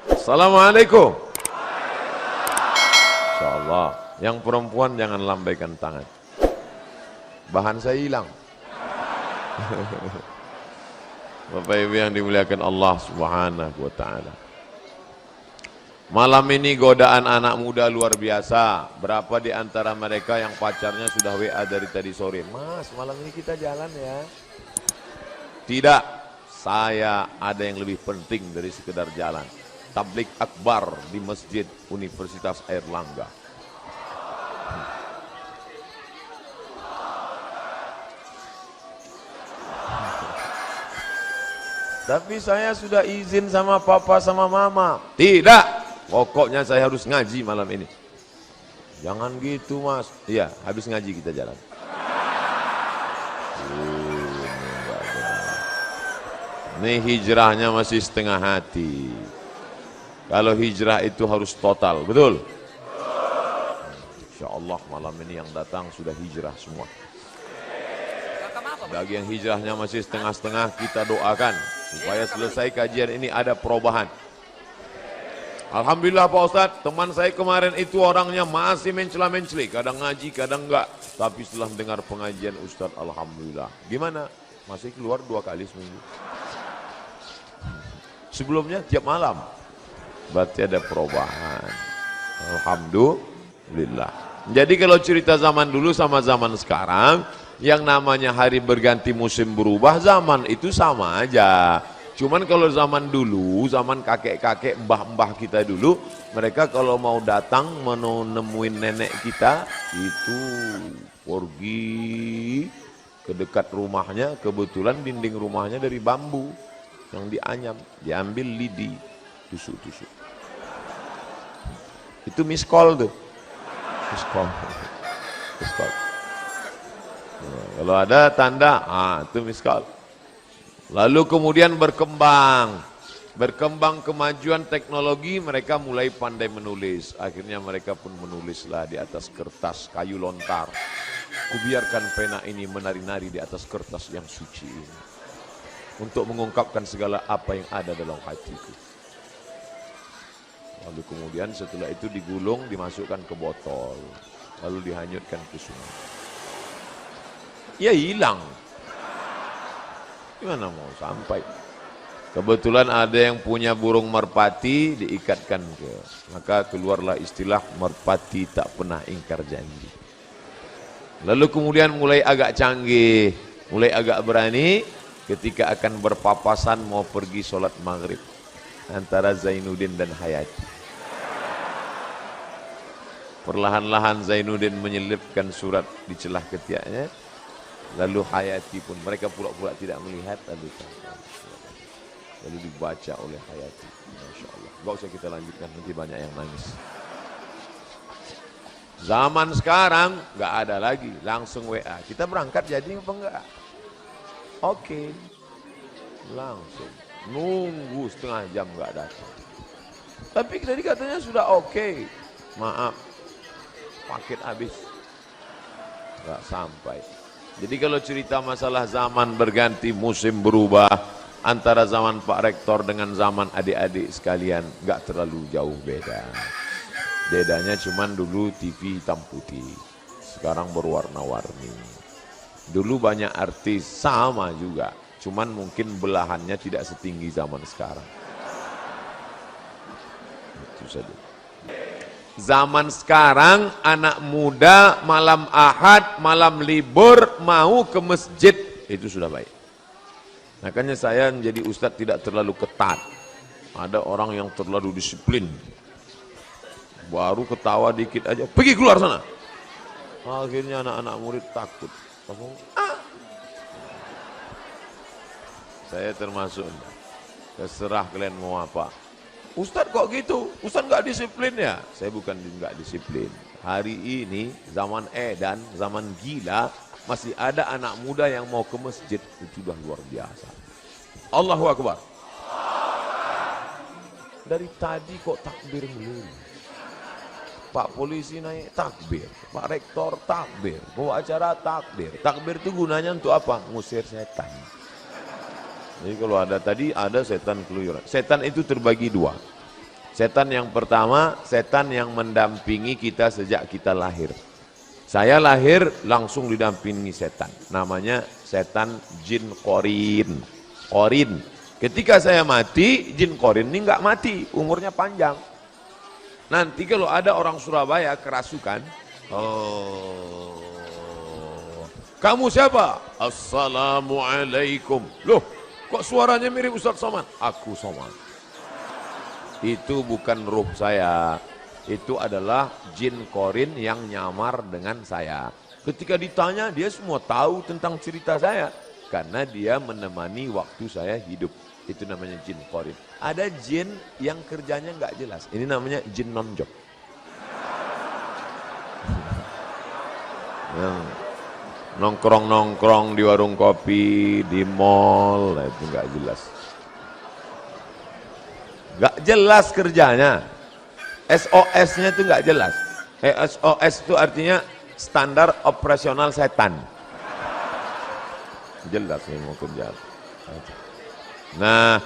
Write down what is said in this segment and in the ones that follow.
Assalamualaikum. Insyaallah. Yang perempuan jangan lambaikan tangan. Bahan saya hilang. Bapak Ibu yang dimuliakan Allah Subhanahu wa taala. Malam ini godaan anak muda luar biasa. Berapa di antara mereka yang pacarnya sudah WA dari tadi sore? Mas, malam ini kita jalan ya. Tidak, saya ada yang lebih penting dari sekedar jalan. Tablik akbar di Masjid Universitas Airlangga. Tapi saya sudah izin sama papa sama mama. Tidak, pokoknya saya harus ngaji malam ini. Jangan gitu mas. Iya, habis ngaji kita jalan. Ini hijrahnya masih setengah hati. Kalau hijrah itu harus total, betul? Insya Allah malam ini yang datang sudah hijrah semua. Bagi yang hijrahnya masih setengah-setengah, kita doakan supaya selesai kajian ini ada perubahan. Alhamdulillah Pak Ustadz, teman saya kemarin itu orangnya masih mencela-menceli, kadang ngaji, kadang enggak. Tapi setelah mendengar pengajian Ustadz, Alhamdulillah. Gimana? Masih keluar 2 kali seminggu. Sebelumnya tiap malam. Berarti ada perubahan. Alhamdulillah. Jadi kalau cerita zaman dulu sama zaman sekarang, yang namanya hari berganti musim berubah, zaman itu sama aja. Cuman kalau zaman dulu, zaman kakek-kakek, mbah-mbah kita dulu, mereka kalau mau datang menemuin nenek kita, itu pergi ke dekat rumahnya, kebetulan dinding rumahnya dari bambu yang dianyam, diambil lidi, tusuk-tusuk. Itu miskol tuh. Miskol. Miskol. Nah, kalau ada tanda, itu miskol. Lalu kemudian berkembang kemajuan teknologi, mereka mulai pandai menulis. Akhirnya mereka pun menulislah di atas kertas kayu lontar. Kubiarkan pena ini menari-nari di atas kertas yang suci ini, untuk mengungkapkan segala apa yang ada dalam hatiku. Lalu kemudian setelah itu digulung, dimasukkan ke botol, lalu dihanyutkan ke sungai. Ya hilang. Gimana mau sampai? Kebetulan ada yang punya burung merpati, diikatkan ke, maka keluarlah istilah merpati tak pernah ingkar janji. Lalu kemudian mulai agak canggih, mulai agak berani ketika akan berpapasan mau pergi sholat maghrib antara Zainuddin dan Hayati. Perlahan-lahan Zainuddin menyelipkan surat di celah ketiaknya. Lalu Hayati pun, mereka pula-pula tidak melihat, lalu dibaca oleh Hayati. Masya Allah. Gak usah kita lanjutkan, nanti banyak yang nangis. Zaman sekarang gak ada lagi, langsung WA. Kita berangkat jadi apa enggak? Oke. Langsung. Nunggu setengah jam gak datang. Tapi tadi katanya sudah oke. Maaf, paket habis. Gak sampai. Jadi kalau cerita masalah zaman berganti, musim berubah, antara zaman Pak Rektor dengan zaman adik-adik sekalian, nggak terlalu jauh beda. Bedanya cuman dulu TV hitam putih, sekarang berwarna-warni. Dulu banyak artis, sama juga, cuman mungkin belahannya tidak setinggi zaman sekarang. Itu saja. Zaman sekarang anak muda malam Ahad, malam libur mau ke masjid, itu sudah baik. Makanya saya menjadi ustadz tidak terlalu ketat. Ada orang yang terlalu disiplin. Baru ketawa dikit aja, pergi keluar sana. Akhirnya anak-anak murid takut. Saya termasuk, terserah kalian mau apa. Ustadz kok gitu? Ustadz nggak disiplin ya? Saya bukan nggak disiplin. Hari ini zaman edan, zaman gila, masih ada anak muda yang mau ke masjid, itu sudah luar biasa. Allahu Akbar. Dari tadi kok takbir melulu. Pak polisi naik takbir, Pak rektor takbir, bawa acara takbir. Takbir itu gunanya untuk apa? Ngusir setan. Jadi kalau ada tadi ada setan keluyuran. Setan itu terbagi 2. Setan yang pertama, setan yang mendampingi kita sejak kita lahir. Saya lahir langsung didampingi setan. Namanya setan jin korin. Korin. Ketika saya mati, jin korin ini nggak mati, umurnya panjang. Nanti kalau ada orang Surabaya kerasukan, oh, kamu siapa? Assalamualaikum. Loh, kok suaranya mirip Ustadz Somad? Aku Somad. Itu bukan ruh saya. Itu adalah jin korin yang nyamar dengan saya. Ketika ditanya, dia semua tahu tentang cerita saya. Karena dia menemani waktu saya hidup. Itu namanya jin korin. Ada jin yang kerjanya nggak jelas. Ini namanya jin non-job. Yang nongkrong-nongkrong di warung kopi, di mall, itu nggak jelas. Nggak jelas kerjanya. SOS-nya itu nggak jelas. SOS itu artinya standar operasional setan. Jelas ini mau kerja. Nah,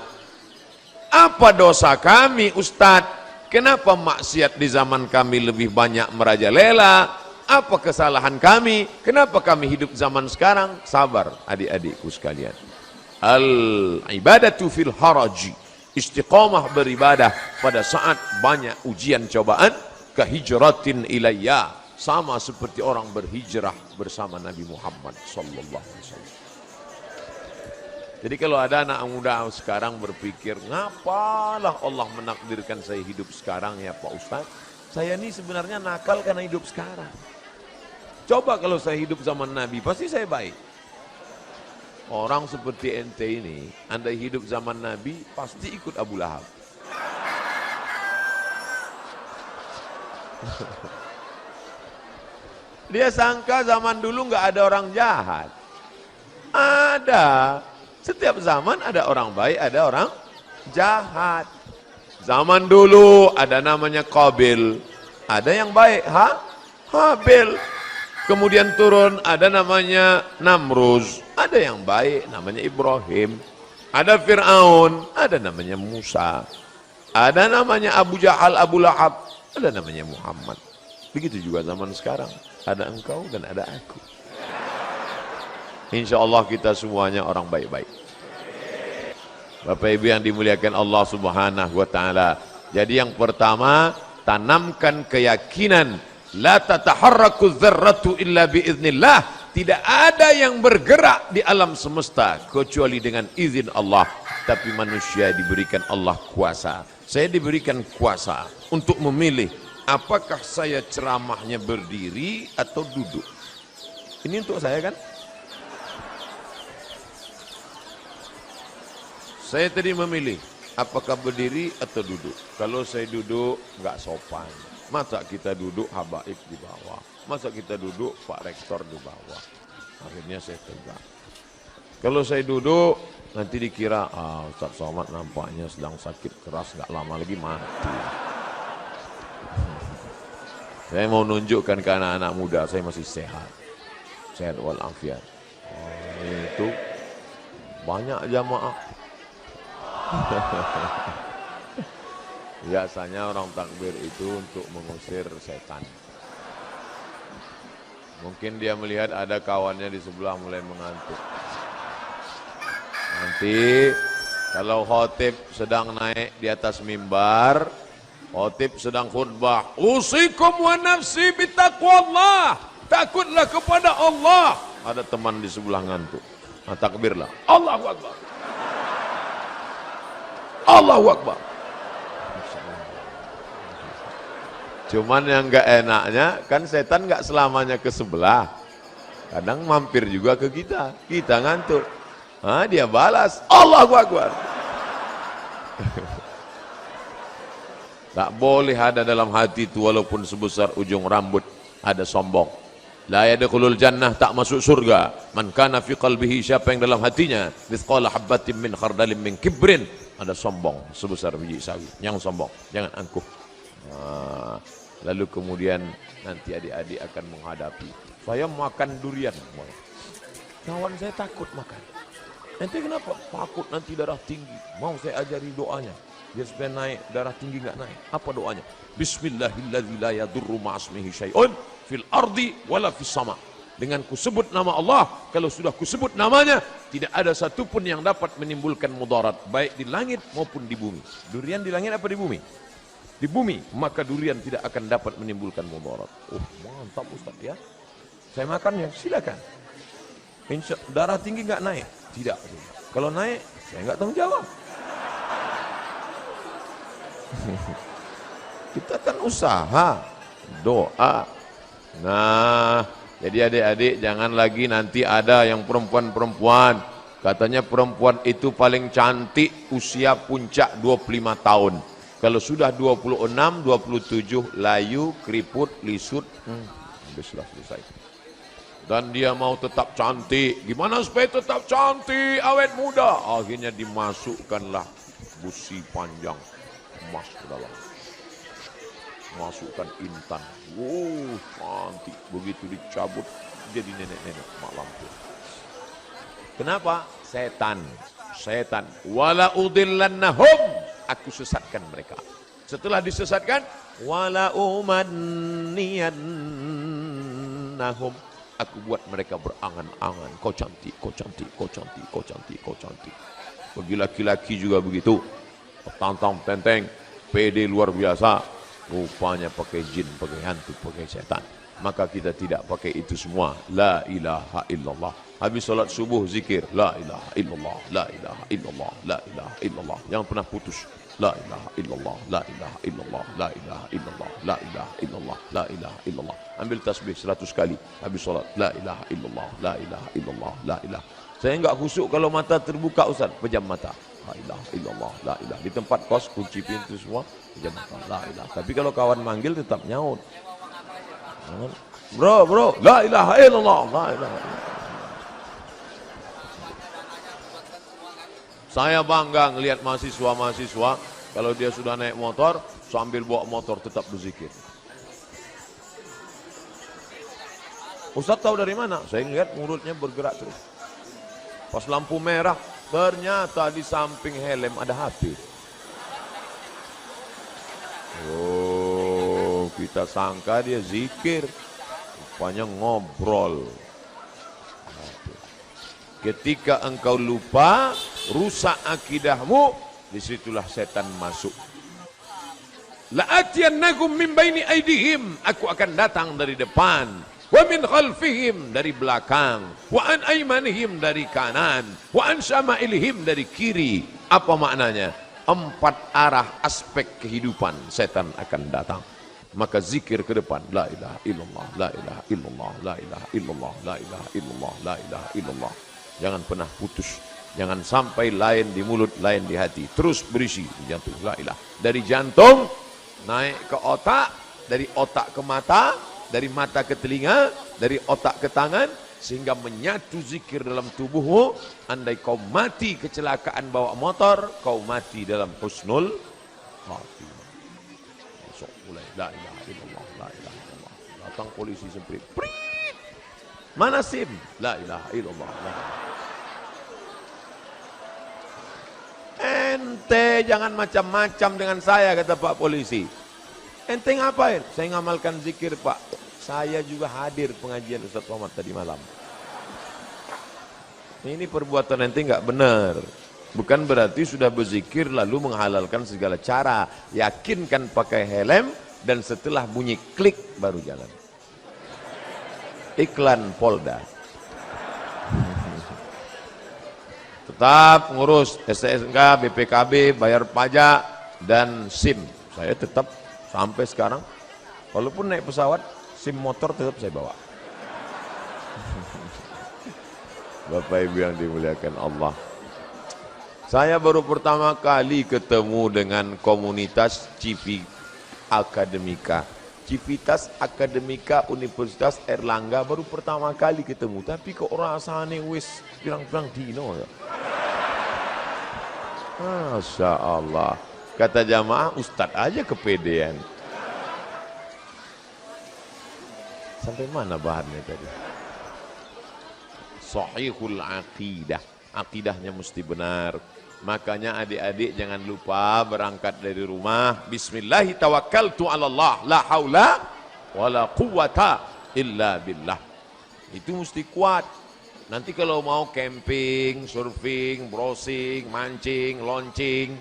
apa dosa kami Ustadz? Kenapa maksiat di zaman kami lebih banyak merajalela? Apa kesalahan kami? Kenapa kami hidup zaman sekarang? Sabar adik-adikku sekalian. Al-ibadatu fil haraji. Istiqamah beribadah pada saat banyak ujian cobaan, kahijratin ilayya, sama seperti orang berhijrah bersama Nabi Muhammad sallallahu alaihi wasallam. Jadi kalau ada anak muda sekarang berpikir, ngapalah Allah menakdirkan saya hidup sekarang ya Pak Ustaz? Saya ini sebenarnya nakal karena hidup sekarang. Coba kalau saya hidup zaman Nabi, pasti saya baik. Orang seperti ente ini, anda hidup zaman Nabi, pasti ikut Abu Lahab. Dia sangka zaman dulu nggak ada orang jahat. Ada. Setiap zaman ada orang baik, ada orang jahat. Zaman dulu ada namanya Qabil. Ada yang baik, Habil. Kemudian turun ada namanya Namruz, ada yang baik namanya Ibrahim, ada Fir'aun, ada namanya Musa, ada namanya Abu Jahal, Abu Lahab, ada namanya Muhammad. Begitu juga zaman sekarang, ada engkau dan ada aku. Insya Allah kita semuanya orang baik-baik. Bapak Ibu yang dimuliakan Allah Subhanahu wa Ta'ala. Jadi yang pertama, tanamkan keyakinan la tataharraku dzarratu illa biiznillah. Tidak ada yang bergerak di alam semesta kecuali dengan izin Allah. Tapi manusia diberikan Allah kuasa. Saya diberikan kuasa untuk memilih apakah saya ceramahnya berdiri atau duduk. Ini untuk saya kan? Saya tadi memilih apakah berdiri atau duduk. Kalau saya duduk nggak sopan. Masa kita duduk habaib di bawah, masa kita duduk Pak Rektor di bawah. Akhirnya saya tegak. Kalau saya duduk nanti dikira Ustadz Somad nampaknya sedang sakit keras, nggak lama lagi mati. Saya mau nunjukkan ke anak-anak muda saya masih sehat, sehat walafiat. Itu banyak jamaah. Biasanya orang takbir itu untuk mengusir setan. Mungkin dia melihat ada kawannya di sebelah mulai mengantuk. Nanti kalau khotib sedang naik di atas mimbar, khotib sedang khutbah, usikum wa nafsi bitaqwallah, takutlah kepada Allah. Ada teman di sebelah ngantuk. Nah, takbirlah, Allahu Akbar, Allahu Akbar. Cuman yang gak enaknya kan setan gak selamanya ke sebelah. Kadang mampir juga ke kita. Kita ngantuk. Dia balas, Allahu Akbar. Tak boleh ada dalam hati itu walaupun sebesar ujung rambut ada sombong. La yadkhulul jannah, tak masuk surga. Man kana fi qalbihi, siapa yang dalam hatinya mithqala habbatin min khardalin min kibrin, ada sombong sebesar biji sawi. Yang sombong, jangan angkuh. Lalu kemudian nanti adik-adik akan menghadapi, saya makan durian, kawan saya takut makan. Nanti kenapa? Takut nanti darah tinggi. Mau saya ajari doanya. Biar supaya naik, darah tinggi nggak naik. Apa doanya? Bismillahilladzi la yadurru ma'asmihi syai'un fil ardi wala fis sama. Dengan kusebut nama Allah, kalau sudah kusebut namanya, tidak ada satupun yang dapat menimbulkan mudarat, baik di langit maupun di bumi. Durian di langit apa di bumi? Di bumi, maka durian tidak akan dapat menimbulkan mudarat. Oh, mantap Ustaz ya. Saya makan ya, silakan. Darah tinggi nggak naik? Tidak. Kalau naik, saya nggak tanggung jawab. Kita kan usaha, doa. Nah, jadi adik-adik jangan lagi nanti ada yang perempuan-perempuan. Katanya perempuan itu paling cantik usia puncak 25 tahun. Kalau sudah 26, 27, layu, keriput, lisut, habislah selesai. Dan dia mau tetap cantik. Gimana supaya tetap cantik, awet muda? Akhirnya dimasukkanlah busi panjang emas ke dalam. Masukkan intan. Wow, cantik. Begitu dicabut, jadi nenek-nenek mak lampu. Kenapa? Setan. Setan. Wala udillannahum. Aku sesatkan mereka. Setelah disesatkan, wala umanniyannahum. Aku buat mereka berangan-angan. Kau cantik, kau cantik, kau cantik, kau cantik, kau cantik. Bagi laki-laki juga begitu. Tantang tenteng, pede luar biasa. Rupanya pakai jin, pakai hantu, pakai setan. Maka kita tidak pakai itu semua. La ilaha illallah. Habis salat subuh zikir. La ilaha illallah, la ilaha illallah, la ilaha illallah. Jangan pernah putus. La ilaha illallah, la ilaha illallah, la ilaha illallah, la ilaha illallah, la ilaha illallah. Ambil tasbih 100 kali. Habis salat. La ilaha illallah, la ilaha illallah, la ilaha. Saya enggak khusyuk kalau mata terbuka Ustaz. Pejam mata. La ilaha illallah, la ilaha. Di tempat kos kunci pintu semua. Pejam mata. La ilaha. Tapi kalau kawan manggil tetap nyaut. Bro, la ilaha illallah, la ilaha illallah. Saya bangga ngelihat mahasiswa-mahasiswa kalau dia sudah naik motor, sambil bawa motor tetap berzikir. Ustaz tahu dari mana? Saya lihat mulutnya bergerak terus. Pas lampu merah, ternyata di samping helm ada HP. Oh, kita sangka dia zikir. Rupanya ngobrol. Ketika engkau lupa, rusak akidahmu, disitulah setan masuk. La'atiyannakum min baini aidihim, aku akan datang dari depan, wa min khalfihim, dari belakang, wa an aymanihim, dari kanan, wa an syama'ilihim, dari kiri. Apa maknanya? 4 arah aspek kehidupan setan akan datang. Maka zikir ke depan, la ilaha illallah, la ilaha illallah, la ilaha illallah, la ilaha illallah, la ilaha illallah. Jangan pernah putus. Jangan sampai lain di mulut, lain di hati. Terus berisi di jantung. La ilaha. Dari jantung naik ke otak, dari otak ke mata, dari mata ke telinga, dari otak ke tangan, sehingga menyatu zikir dalam tubuhmu. Andai kau mati kecelakaan bawa motor, kau mati dalam husnul khatimah. Besok mulai la ilaha illallah, la ilaha illallah. Datang polisi semprit. Mana SIM? La ilaha illallah. Ente jangan macam-macam dengan saya, kata Pak Polisi. Ente ngapain? Saya ngamalkan zikir Pak. Saya juga hadir pengajian Ustaz Somad tadi malam. Ini perbuatan ente nggak benar. Bukan berarti sudah berzikir lalu menghalalkan segala cara. Yakinkan pakai helm dan setelah bunyi klik baru jalan. Iklan Polda. Tetap ngurus STNK, BPKB, bayar pajak, dan SIM. Saya tetap sampai sekarang, walaupun naik pesawat, SIM motor tetap saya bawa. Bapak Ibu yang dimuliakan Allah. Saya baru pertama kali ketemu dengan komunitas Civi Akademika. Civitas Akademika Universitas Erlangga baru pertama kali ketemu, tapi kok rasanya wis pirang-pirang dino ya. Masya Allah. Kata jamaah, Ustadz aja kepedean. Sampai mana bahannya tadi? Sahihul aqidah. Akidahnya mesti benar. Makanya adik-adik jangan lupa berangkat dari rumah. Bismillahi tawakkaltu ala Allah. La haula wa la quwata illa billah. Itu mesti kuat. Nanti kalau mau camping, surfing, browsing, mancing, launching,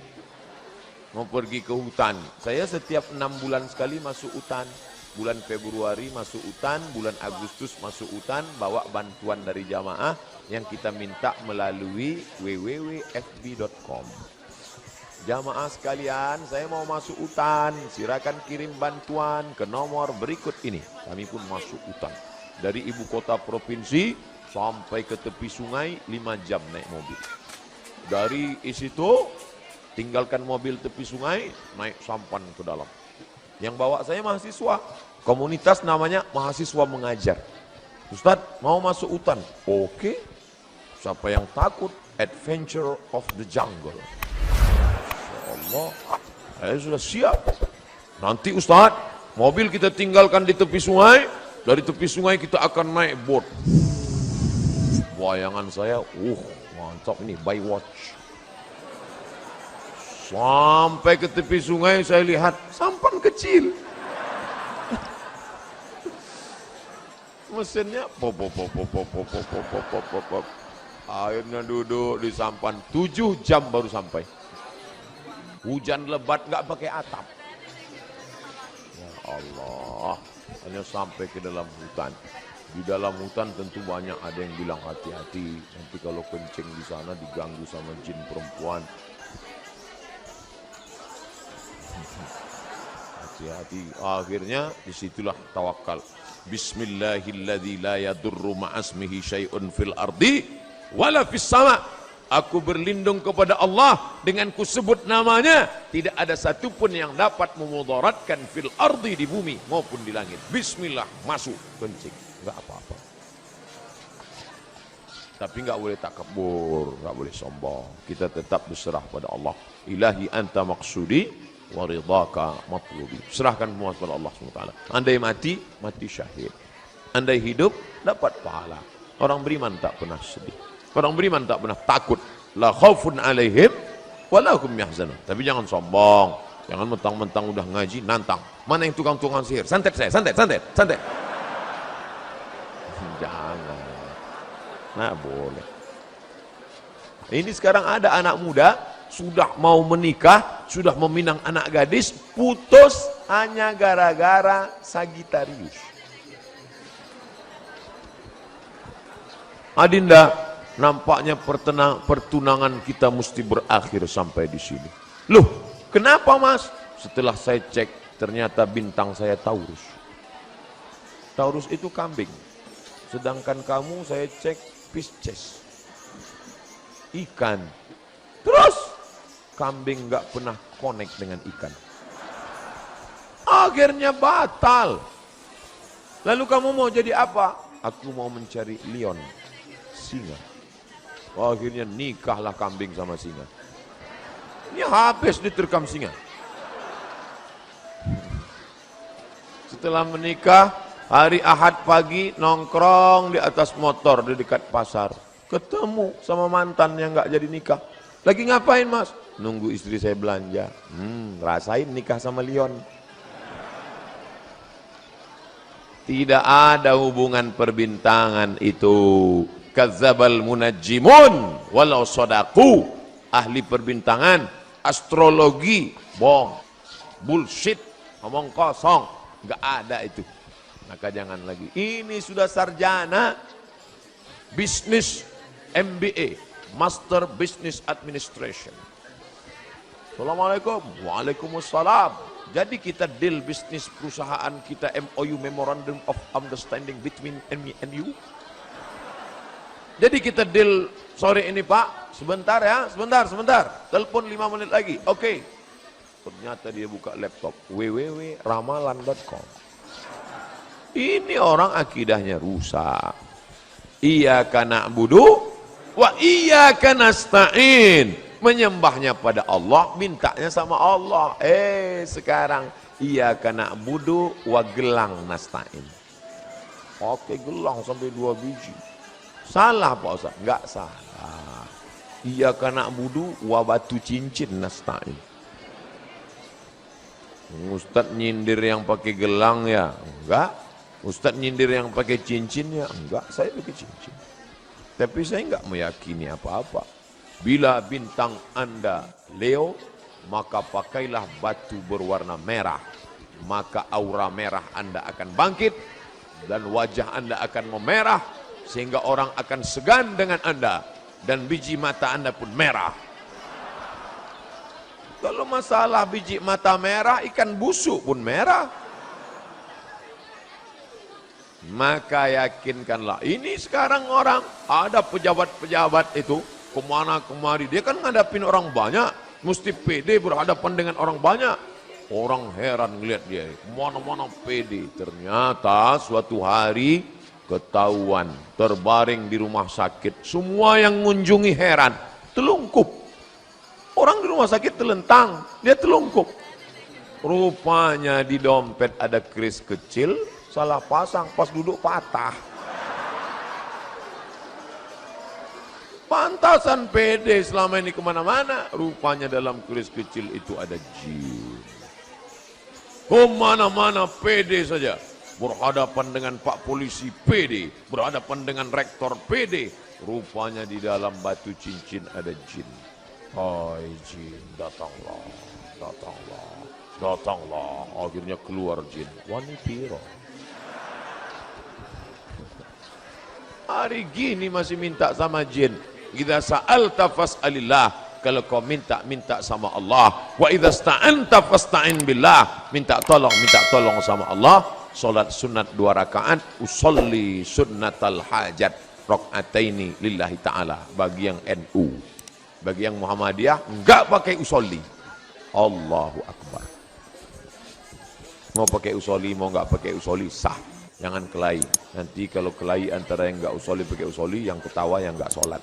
mau pergi ke hutan. Saya setiap 6 bulan sekali masuk hutan. Bulan Februari masuk hutan, bulan Agustus masuk hutan, bawa bantuan dari jamaah yang kita minta melalui www.fb.com. Jamaah sekalian, saya mau masuk hutan, silakan kirim bantuan ke nomor berikut ini. Kami pun masuk hutan. Dari ibu kota provinsi sampai ke tepi sungai 5 jam naik mobil. Dari situ tinggalkan mobil tepi sungai, naik sampan ke dalam. Yang bawa saya mahasiswa, komunitas namanya mahasiswa mengajar. Ustadz mau masuk hutan? Oke. Siapa yang takut? Adventure of the jungle. Allah, saya sudah siap. Nanti Ustadz, mobil kita tinggalkan di tepi sungai, dari tepi sungai kita akan naik boat. Bayangan saya, mantap ini, by watch. Sampai ke tepi sungai saya lihat sampan kecil. Mesinnya pop. Akhirnya duduk di sampan 7 jam baru sampai. Hujan lebat nggak pakai atap. Ya Allah, hanya sampai ke dalam hutan. Di dalam hutan tentu banyak ada yang bilang hati-hati. Nanti kalau kencing di sana diganggu sama jin perempuan. Hati-hati. Akhirnya disitulah tawakal. Bismillahilladzi la yadurru ma'asmihi syai'un fil ardi wala fis sama. Aku berlindung kepada Allah dengan kusebut namanya. Tidak ada satupun yang dapat memudaratkan fil ardi, di bumi maupun di langit. Bismillah, masuk kencing, enggak apa-apa. Tapi enggak boleh takabur, enggak boleh sombong. Kita tetap berserah pada Allah. Ilahi anta maksudi wa ridhaka matlubi. Serahkan semua kepada Allah SWT. Andai mati, mati syahid. Andai hidup, dapat pahala. Orang beriman tak pernah sedih. Orang beriman tak pernah takut. La khaufun alaihim wa la hum yahzanun. Tapi jangan sombong. Jangan mentang-mentang udah ngaji nantang. Mana yang tukang-tukang sihir? Santet saya, santet. Jangan. Nah, boleh. Ini sekarang ada anak muda sudah mau menikah, sudah meminang anak gadis, putus hanya gara-gara Sagitarius. Adinda, nampaknya pertunangan kita mesti berakhir sampai di sini. Loh, kenapa Mas? Setelah saya cek, ternyata bintang saya Taurus. Taurus itu kambing. Sedangkan kamu saya cek Pisces. Ikan. Terus kambing nggak pernah connect dengan ikan. Akhirnya batal. Lalu kamu mau jadi apa? Aku mau mencari lion, singa. Akhirnya nikahlah kambing sama singa. Ini habis diterkam singa. Setelah menikah, hari Ahad pagi nongkrong di atas motor di dekat pasar. Ketemu sama mantan yang nggak jadi nikah. Lagi ngapain Mas? Nunggu istri saya belanja. Rasain nikah sama lion. Tidak ada hubungan perbintangan itu. Kadzabal munajjimun walau sodaku. Ahli perbintangan, astrologi, bohong, bullshit, ngomong kosong, nggak ada itu. Maka jangan lagi. Ini sudah sarjana bisnis MBA, Master Business Administration. Assalamualaikum. Waalaikumsalam. Jadi kita deal bisnis perusahaan kita, MOU, Memorandum of Understanding between me and you. Jadi kita deal sore ini Pak, sebentar ya, sebentar. Telepon 5 menit lagi, oke. Ternyata dia buka laptop, www.ramalan.com. Ini orang akidahnya rusak. Iyyaka na'budu wa iyyaka nasta'in. Menyembahnya pada Allah, mintanya sama Allah. Sekarang iyyaka na'budu wa gelang nasta'in. Oke, gelang sampai 2 biji. Salah Pak Ustaz? Enggak salah. Iyyaka na'budu wa batu cincin nasta'in. Ustaz nyindir yang pakai gelang ya? Enggak. Ustaz nyindir yang pakai cincin ya? Enggak, saya pakai cincin. Tapi saya enggak meyakini apa-apa. Bila bintang Anda Leo, maka pakailah batu berwarna merah. Maka aura merah Anda akan bangkit dan wajah Anda akan memerah sehingga orang akan segan dengan Anda dan biji mata Anda pun merah. Kalau masalah biji mata merah, ikan busuk pun merah. Maka yakinkanlah, ini sekarang orang ada pejabat-pejabat itu kemana kemari, dia kan ngadapin orang banyak, mesti pede berhadapan dengan orang banyak. Orang heran ngeliat dia, kemana-mana pede. Ternyata suatu hari ketahuan, terbaring di rumah sakit. Semua yang mengunjungi heran, telungkup. Orang di rumah sakit telentang, dia telungkup. Rupanya di dompet ada keris kecil, salah pasang, pas duduk patah. Pantasan pede selama ini kemana-mana, rupanya dalam keris kecil itu ada jin. Kemana-mana pede saja, berhadapan dengan Pak Polisi pede, berhadapan dengan Rektor pede, rupanya di dalam batu cincin ada jin. Hai jin, datanglah, datanglah, datanglah. Akhirnya keluar jin, wani piro. Hari gini masih minta sama jin. Idza sa'alta fas'alillah. Kalau kau minta sama Allah. Wa idza sta'anta fasta'in billah. Minta tolong sama Allah. Salat sunat 2 rakaat, usolli sunnatal hajat rakaataini lillahi ta'ala. Bagi yang NU. Bagi yang Muhammadiyah enggak pakai usolli. Allahu Akbar. Mau pakai usolli, mau enggak pakai usolli, sah. Jangan kelahi. Nanti kalau kelahi antara yang enggak usolli pakai usolli, yang ketawa yang enggak sholat.